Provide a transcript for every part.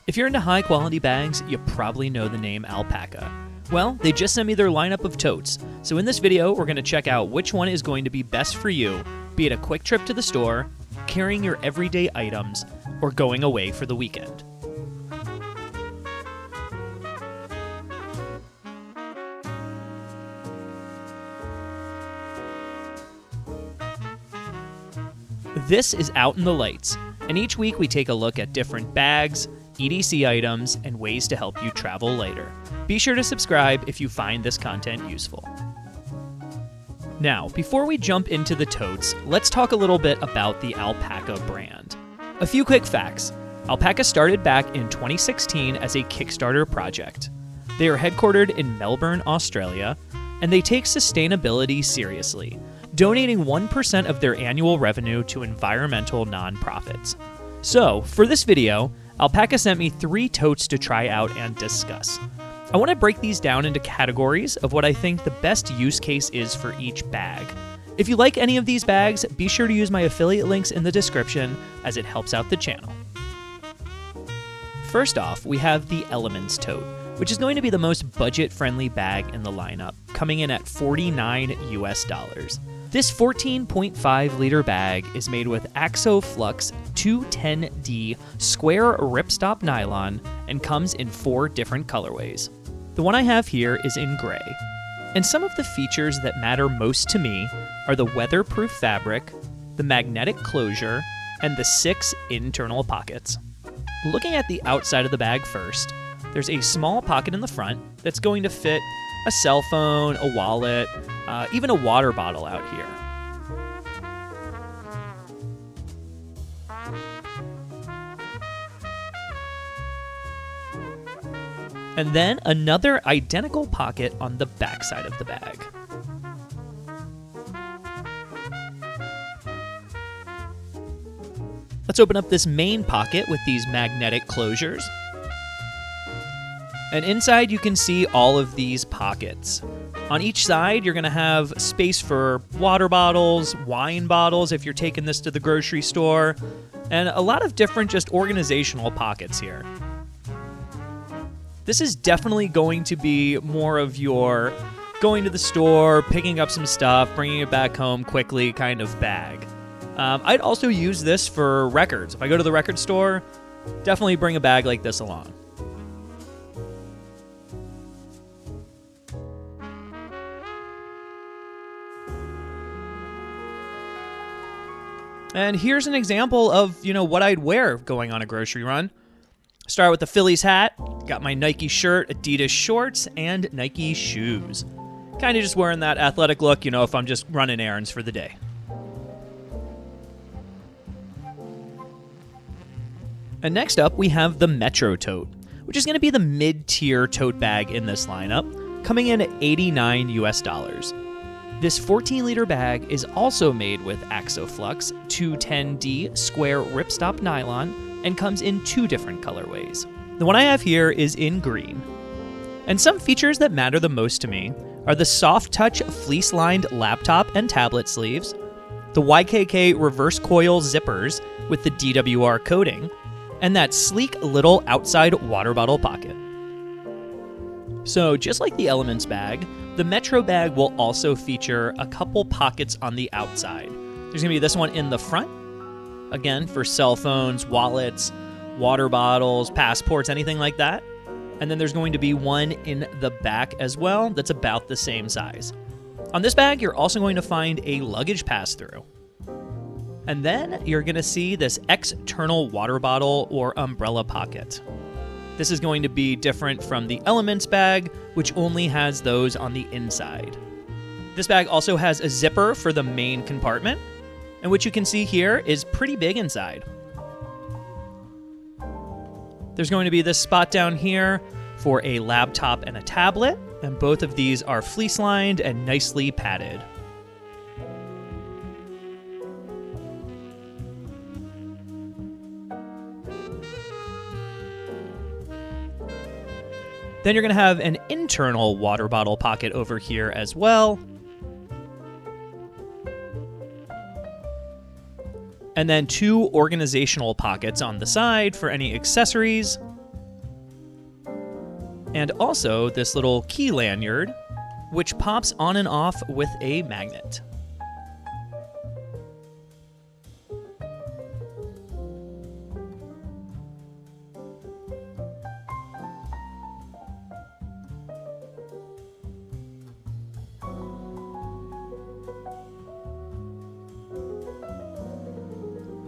If you're into high quality bags, you probably know the name Alpaka. Well, they just sent me their lineup of totes, so in this video we're going to check out which one is going to be best for you, be it a quick trip to the store, carrying your everyday items, or going away for the weekend. This is Out in the Lights, and each week we take a look at different bags, EDC items, and ways to help you travel lighter. Be sure to subscribe if you find this content useful. Now, before we jump into the totes, let's talk a little bit about the Alpaka brand. A few quick facts. Alpaka started back in 2016 as a Kickstarter project. They are headquartered in Melbourne, Australia, and they take sustainability seriously, donating 1% of their annual revenue to environmental nonprofits. So, for this video, Alpaka sent me 3 totes to try out and discuss. I want to break these down into categories of what I think the best use case is for each bag. If you like any of these bags, be sure to use my affiliate links in the description as it helps out the channel. First off, we have the Elements tote, which is going to be the most budget-friendly bag in the lineup, coming in at $49 US. This 14.5 liter bag is made with AxoFlux 210D square ripstop nylon and comes in 4 different colorways. The one I have here is in gray. And some of the features that matter most to me are the weatherproof fabric, the magnetic closure, and the 6 internal pockets. Looking at the outside of the bag first, there's a small pocket in the front that's going to fit a cell phone, a wallet, even a water bottle out here. And then another identical pocket on the back side of the bag. Let's open up this main pocket with these magnetic closures. And inside you can see all of these pockets. On each side, you're going to have space for water bottles, wine bottles if you're taking this to the grocery store, and a lot of different just organizational pockets here. This is definitely going to be more of your going to the store, picking up some stuff, bringing it back home quickly kind of bag. I'd also use this for records. If I go to the record store, definitely bring a bag like this along. And here's an example of, what I'd wear going on a grocery run. Start with the Phillies hat, got my Nike shirt, Adidas shorts, and Nike shoes. Kind of just wearing that athletic look, if I'm just running errands for the day. And next up, we have the Metro tote, which is going to be the mid-tier tote bag in this lineup, coming in at $89 US. This 14-liter bag is also made with AxoFlux 210D square ripstop nylon and comes in 2 different colorways. The one I have here is in green. And some features that matter the most to me are the soft touch fleece-lined laptop and tablet sleeves, the YKK reverse coil zippers with the DWR coating, and that sleek little outside water bottle pocket. So just like the Elements bag, the Metro bag will also feature a couple pockets on the outside. There's going to be this one in the front, again, for cell phones, wallets, water bottles, passports, anything like that. And then there's going to be one in the back as well that's about the same size. On this bag, you're also going to find a luggage pass-through. And then you're going to see this external water bottle or umbrella pocket. This is going to be different from the Elements bag, which only has those on the inside. This bag also has a zipper for the main compartment, and what you can see here is pretty big inside. There's going to be this spot down here for a laptop and a tablet, and both of these are fleece-lined and nicely padded. Then you're going to have an internal water bottle pocket over here as well. And then 2 organizational pockets on the side for any accessories. and also this little key lanyard, which pops on and off with a magnet.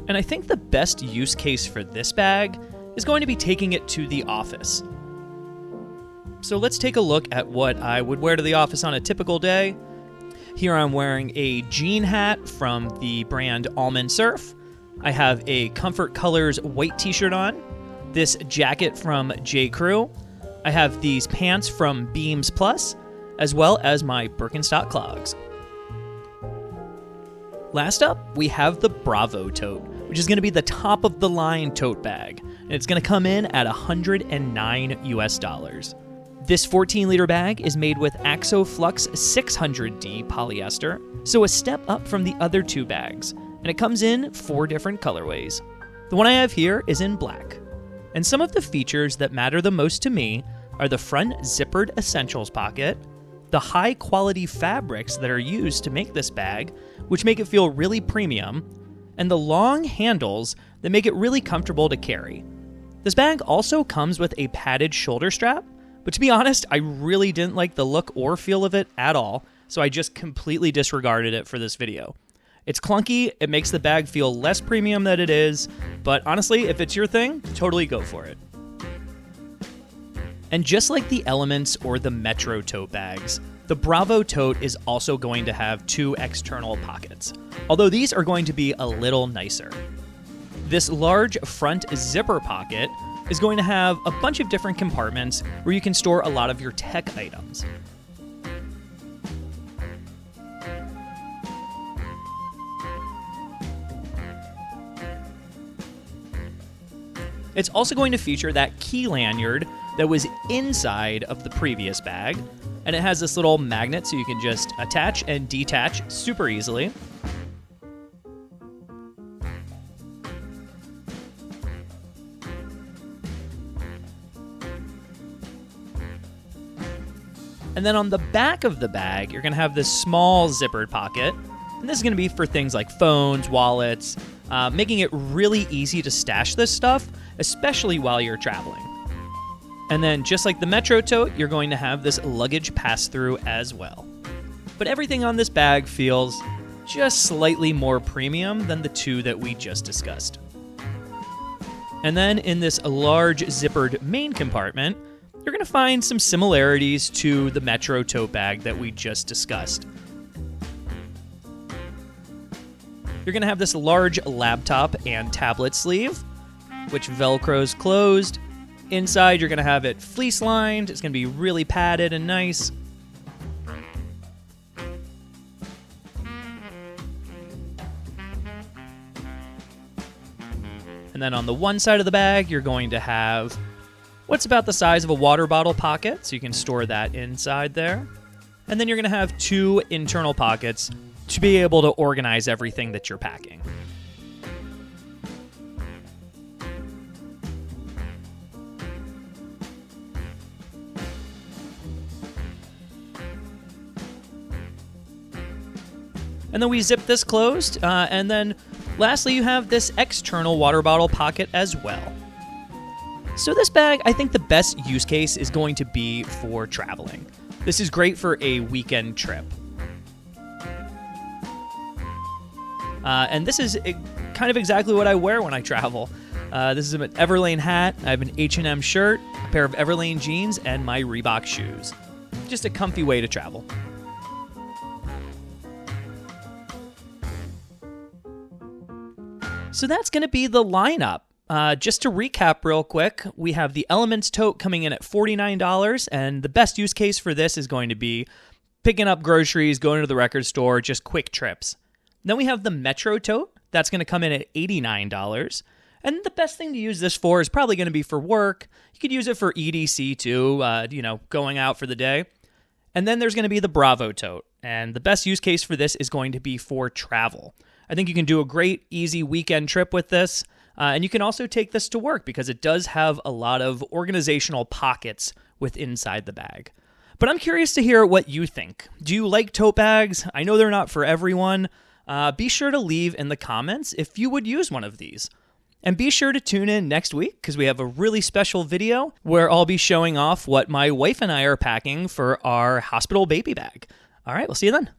And I think the best use case for this bag is going to be taking it to the office. So let's take a look at what I would wear to the office on a typical day. Here I'm wearing a jean hat from the brand Almond Surf. I have a Comfort Colors white t-shirt on, this jacket from J. Crew. I have these pants from Beams Plus, as well as my Birkenstock clogs. Last up, we have the Bravo Tote, which is going to be the top of the line tote bag, and it's going to come in at $109 US. This 14-liter bag is made with Axoflux 600D polyester, so a step up from the other two bags, and it comes in 4 different colorways. The one I have here is in black, and some of the features that matter the most to me are the front zippered essentials pocket, the high-quality fabrics that are used to make this bag, which make it feel really premium, and the long handles that make it really comfortable to carry. This bag also comes with a padded shoulder strap, but to be honest, I really didn't like the look or feel of it at all, so I just completely disregarded it for this video. It's clunky, it makes the bag feel less premium than it is, but honestly, if it's your thing, totally go for it. And just like the Elements or the Metro tote bags, the Bravo Tote is also going to have 2 external pockets, although these are going to be a little nicer. This large front zipper pocket is going to have a bunch of different compartments where you can store a lot of your tech items. It's also going to feature that key lanyard that was inside of the previous bag, and it has this little magnet so you can just attach and detach super easily. And then on the back of the bag, you're going to have this small zippered pocket. And this is going to be for things like phones, wallets, making it really easy to stash this stuff, especially while you're traveling. And then just like the Metro Tote, you're going to have this luggage pass-through as well. But everything on this bag feels just slightly more premium than the 2 that we just discussed. And then in this large zippered main compartment, you're going to find some similarities to the Metro tote bag that we just discussed. You're going to have this large laptop and tablet sleeve, which Velcro's closed. Inside, you're going to have it fleece lined. It's going to be really padded and nice. And then on the one side of the bag, you're going to have what's about the size of a water bottle pocket, so you can store that inside there. And then you're going to have 2 internal pockets to be able to organize everything that you're packing. And then we zip this closed, and then lastly you have this external water bottle pocket as well. So this bag, I think the best use case is going to be for traveling. This is great for a weekend trip. And this is kind of exactly what I wear when I travel. This is an Everlane hat, I have an H&M shirt, a pair of Everlane jeans, and my Reebok shoes. Just a comfy way to travel. So that's going to be the lineup. Just to recap real quick, we have the Elements Tote coming in at $49, and the best use case for this is going to be picking up groceries, going to the record store, just quick trips. Then we have the Metro Tote. That's going to come in at $89. And the best thing to use this for is probably going to be for work. You could use it for EDC too, going out for the day. And then there's going to be the Bravo Tote. And the best use case for this is going to be for travel. I think you can do a great, easy weekend trip with this. And you can also take this to work because it does have a lot of organizational pockets with inside the bag. But I'm curious to hear what you think. Do you like tote bags? I know they're not for everyone. Be sure to leave in the comments if you would use one of these. And be sure to tune in next week because we have a really special video where I'll be showing off what my wife and I are packing for our hospital baby bag. All right, we'll see you then.